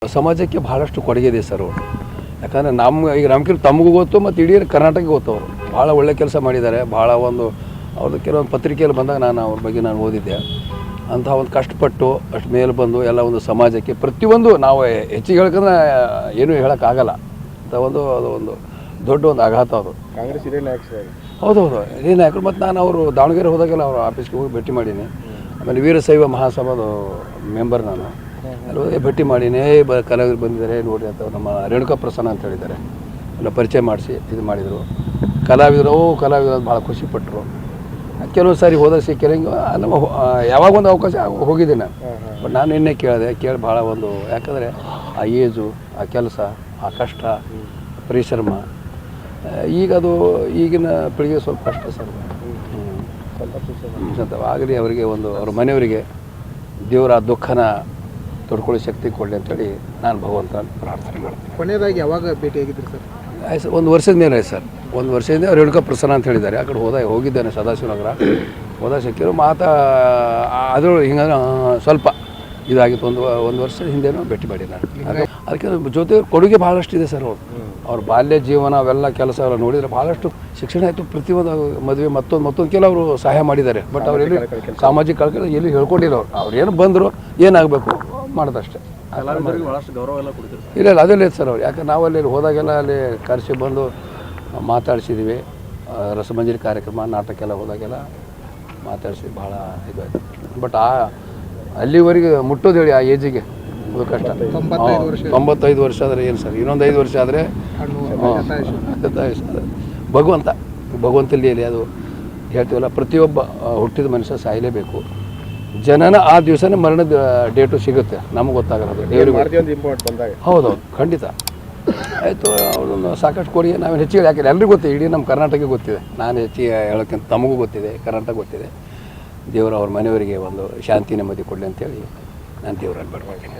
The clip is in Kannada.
ಸಮಾಜಕ್ಕೆ ಬಹಳಷ್ಟು ಕೊಡುಗೆ ಇದೆ ಸರ್ ಅವರು. ಯಾಕಂದರೆ ಈಗ ನಮ್ಗಿಂತ ತಮಗೂ ಗೊತ್ತು ಮತ್ತು ಇಡೀ ಕರ್ನಾಟಕಕ್ಕೆ ಗೊತ್ತು. ಅವರು ಭಾಳ ಒಳ್ಳೆ ಕೆಲಸ ಮಾಡಿದ್ದಾರೆ. ಭಾಳ ಅವ್ರದ್ದು ಕೆಲವೊಂದು ಪತ್ರಿಕೆಯಲ್ಲಿ ಬಂದಾಗ ನಾನು ಅವ್ರ ಬಗ್ಗೆ ಓದಿದ್ದೆ. ಅಂಥ ಒಂದು ಕಷ್ಟಪಟ್ಟು ಅಷ್ಟು ಮೇಲೆ ಬಂದು ಎಲ್ಲ ಒಂದು ಸಮಾಜಕ್ಕೆ ಪ್ರತಿಯೊಂದು ನಾವು ಹೆಚ್ಚಿಗೆ ಹೇಳ್ಕೊಂಡ್ರೆ ಏನೂ ಹೇಳೋಕ್ಕಾಗಲ್ಲ ಅಂತ ಅದು ದೊಡ್ಡ ಒಂದು ಆಘಾತ ಅದು. ಕಾಂಗ್ರೆಸ್ ಹಿರಿಯ ನಾಯಕ ಸರ್. ಹೌದೌದು ಹಿರಿಯ ನಾಯಕರು. ಮತ್ತು ನಾನು ಅವರು ದಾವಣಗೆರೆ ಹೋದಾಗೆಲ್ಲ ಅವ್ರ ಆಫೀಸ್ಗೆ ಹೋಗಿ ಭೇಟಿ ಮಾಡೀನಿ. ಆಮೇಲೆ ವೀರಶೈವ ಮಹಾಸಭಾದ ಮೆಂಬರ್ ನಾನು. ಅಲ್ಲಿ ಹೋಗಿ ಭೇಟಿ ಮಾಡೀನಿ. ಕಲಾವಿದರು ಬಂದಿದ್ದಾರೆ ನೋಡಿ ಅಂತ ನಮ್ಮ ರೇಣುಕಾ ಪ್ರಸನ್ನ ಅಂತ ಹೇಳಿದ್ದಾರೆ. ಎಲ್ಲ ಪರಿಚಯ ಮಾಡಿಸಿ ಇದು ಮಾಡಿದರು. ಕಲಾವಿದರು ಭಾಳ ಖುಷಿಪಟ್ಟರು. ಕೆಲವು ಸಾರಿ ಹೋದಾಗ ಸಿಕ್ಕಿರಂಗೆ ನಮ್ಮ ಯಾವಾಗ ಒಂದು ಅವಕಾಶ ಹೋಗಿದ್ದೆ ನಾನು. ಬಟ್ ನಾನು ಇನ್ನೇ ಕೇಳಿ ಭಾಳ ಯಾಕಂದರೆ ಆ ಏಜು, ಆ ಕೆಲಸ, ಆ ಕಷ್ಟ, ಪರಿಶ್ರಮ ಈಗಿನ ಪೀಳಿಗೆ ಸ್ವಲ್ಪ ಕಷ್ಟ ಸರ್. ಆಗಲಿ ಅವರಿಗೆ ಅವ್ರ ಮನೆಯವರಿಗೆ ದೇವರ ದುಃಖನ ತೊಡ್ಕೊಳ್ಳೋ ಶಕ್ತಿ ಕೊಡಲಿ ಅಂತೇಳಿ ನಾನು ಭಗವಂತ ಪ್ರಾರ್ಥನೆ ಮಾಡ್ತೀನಿ. ಕೊನೆಯದಾಗಿ ಯಾವಾಗ ಭೇಟಿಯಾಗಿದ್ರಿ ಸರ್? ಆಯ್ತು ಸರ್, 1 ವರ್ಷದ ಮೇಲೆ ಆಯ್ತು ಸರ್. 1 ವರ್ಷದಿಂದ ರೇಣುಕಾ ಪ್ರಸನ್ನ ಅಂತ ಹೇಳಿದ್ದಾರೆ. ಆ ಕಡೆ ಹೋಗಿದ್ದೇನೆ ಸದಾಶಿವನಗರ. ಸಿಕ್ಕಿರೋ ಅದ್ರ ಹಿಂಗೆ ಸ್ವಲ್ಪ ಇದಾಗಿತ್ತು. ಒಂದು ವರ್ಷದ ಹಿಂದೆನೂ ಭೇಟಿ ಮಾಡಿ ನಾನು. ಅದಕ್ಕೆ ಜೊತೆ ಕೊಡುಗೆ ಭಾಳಷ್ಟು ಇದೆ ಸರ್. ಅವ್ರ ಬಾಲ್ಯ ಜೀವನ ಅವೆಲ್ಲ ಕೆಲಸ ಎಲ್ಲ ನೋಡಿದರೆ ಭಾಳಷ್ಟು ಶಿಕ್ಷಣ ಆಯಿತು. ಪ್ರತಿಯೊಂದು ಮದುವೆ ಮತ್ತೊಂದು ಕೆಲವರು ಸಹಾಯ ಮಾಡಿದ್ದಾರೆ. ಬಟ್ ಅವರೆಲ್ಲಿ ಸಾಮಾಜಿಕ ಕಳ್ಕಳಿ ಎಲ್ಲಿ ಹೇಳ್ಕೊಂಡಿಲ್ಲ. ಅವ್ರು ಏನು ಬಂದರು ಏನಾಗಬೇಕು ಮಾಡೋದಷ್ಟೇ. ಭಾಳಷ್ಟು ಗೌರವ ಎಲ್ಲ ಕೊಡ್ತೀವಿ. ಇಲ್ಲ ಅದೆಲ್ಲ ಇತ್ತು ಸರ್ ಅವ್ರು. ಯಾಕೆ ನಾವಲ್ಲಿ ಹೋದಾಗೆಲ್ಲ ಅಲ್ಲಿ ಕರೆಸಿ ಬಂದು ಮಾತಾಡ್ಸಿದ್ದೀವಿ. ರಸಮಂಜರಿ ಕಾರ್ಯಕ್ರಮ ನಾಟಕ ಎಲ್ಲ ಹೋದಾಗೆಲ್ಲ ಮಾತಾಡ್ಸಿದ್ವಿ. ಭಾಳ ಇದಾಯಿತು. ಬಟ್ ಅಲ್ಲಿವರೆಗೆ ಮುಟ್ಟೋದು ಹೇಳಿ ಆ ಏಜಿಗೆ ಅದು ಕಷ್ಟ. 95 ವರ್ಷ ಆದರೆ ಏನು ಸರ್, ಇನ್ನೊಂದು 5 ವರ್ಷ ಆದರೆ ಭಗವಂತಲ್ಲಿ ಅದು ಹೇಳ್ತೀವಲ್ಲ, ಪ್ರತಿಯೊಬ್ಬ ಹುಟ್ಟಿದ ಮನುಷ್ಯ ಸಾಯಲೇಬೇಕು. ಜನನ ಆ ದಿವಸನೇ ಮರಣದ ಡೇಟು ಸಿಗುತ್ತೆ. ನಮಗೆ ಗೊತ್ತಾಗಲ್ಲ ದೇವರಿಗೆ. ಹೌದೌದು, ಖಂಡಿತ. ಆಯಿತು, ಅವ್ರನ್ನ ಸಾಕಷ್ಟು ಕೊಡಿ. ನಾವೇನು ಹೆಚ್ಚಿಗೆ ಯಾಕೆ ಎಲ್ರಿಗೂ ಗೊತ್ತಿದೆ, ಇಡೀ ನಮ್ಮ ಕರ್ನಾಟಕ ಗೊತ್ತಿದೆ. ನಾನು ಹೆಚ್ಚಿಗೆ ಹೇಳೋಕ್ಕಿಂತ ತಮಗೂ ಗೊತ್ತಿದೆ, ಕರ್ನಾಟಕ ಗೊತ್ತಿದೆ. ದೇವರು ಅವ್ರ ಮನೆಯವರಿಗೆ ಒಂದು ಶಾಂತಿ ನೆಮ್ಮದಿ ಕೊಡಲಿ ಅಂತೇಳಿ ನಾನು ದೇವರಲ್ಲಿ ಬೇಡ್ಕೊಳ್ತೀನಿ.